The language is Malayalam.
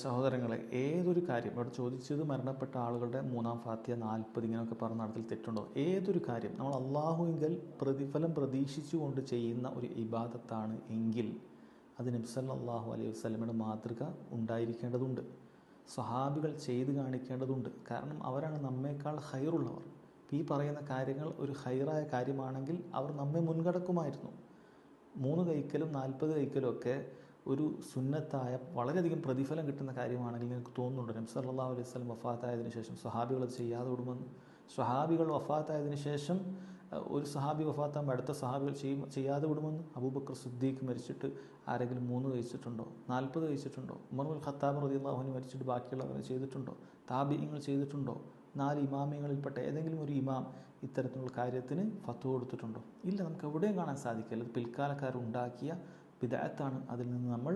സഹോദരങ്ങളെ, ഏതൊരു കാര്യം ഇവിടെ ചോദിച്ചത് മരണപ്പെട്ട ആളുകളുടെ മൂന്നാം ഫാത്തിഹ 40 ഇങ്ങനെയൊക്കെ പറഞ്ഞ നടത്തിൽ തെറ്റുണ്ടോ? ഏതൊരു കാര്യം നമ്മൾ അള്ളാഹുവിങ്കൽ പ്രതിഫലം പ്രതീക്ഷിച്ചുകൊണ്ട് ചെയ്യുന്ന ഒരു ഇബാദത്താണ് എങ്കിൽ അത് നബി സല്ലല്ലാഹു അലൈഹി വസല്ലമയുടെ മാതൃക ഉണ്ടായിരിക്കേണ്ടതുണ്ട്. സ്വഹാബികൾ ചെയ്ത് കാണിക്കേണ്ടതുണ്ട്. കാരണം അവരാണ് നമ്മേക്കാൾ ഹൈറുള്ളവർ. ഈ പറയുന്ന കാര്യങ്ങൾ ഒരു ഹൈറായ കാര്യമാണെങ്കിൽ അവർ നമ്മെ മുൻകടക്കുമായിരുന്നു. 3 കഴിക്കലും 40 കഴിക്കലും ഒക്കെ ഒരു സുന്നത്തായ വളരെയധികം പ്രതിഫലം കിട്ടുന്ന കാര്യമാണെങ്കിൽ എനിക്ക് തോന്നുന്നുണ്ട് നബി സല്ലല്ലാഹു അലൈഹി വസല്ലം വഫാത്തായതിനു ശേഷം സ്വഹാബികൾ അത് ചെയ്യാതെ വിടുമെന്ന്. സ്വഹാബികൾ വഫാത്തായതിനു ശേഷം ഒരു സഹാബി വഫാത്താകുമ്പോൾ അടുത്ത സഹാബികൾ ചെയ്യാതെ വിടുമെന്ന്. അബൂബക്കർ സിദ്ദീഖ് മരിച്ചിട്ട് ആരെങ്കിലും 3 കഴിച്ചിട്ടുണ്ടോ? 40 കഴിച്ചിട്ടുണ്ടോ? ഉമർ ഇബ്നുൽ ഖത്താബ് റളിയല്ലാഹു അൻഹു മരിച്ചിട്ട് ബാക്കിയുള്ളവരെ ചെയ്തിട്ടുണ്ടോ? താബിഈങ്ങൾ ചെയ്തിട്ടുണ്ടോ? 4 ഇമാമിയങ്ങളിൽപ്പെട്ട ഏതെങ്കിലും ഒരു ഇമാം ഇത്തരത്തിലുള്ള കാര്യത്തിന് ഫത്വ കൊടുത്തിട്ടുണ്ടോ? ഇല്ല, നമുക്ക് എവിടെയും കാണാൻ സാധിക്കില്ല. അത് പിൽക്കാലക്കാരുണ്ടാക്കിയ ബിദ്അത്താണ്. അതിൽ നിന്ന് നമ്മൾ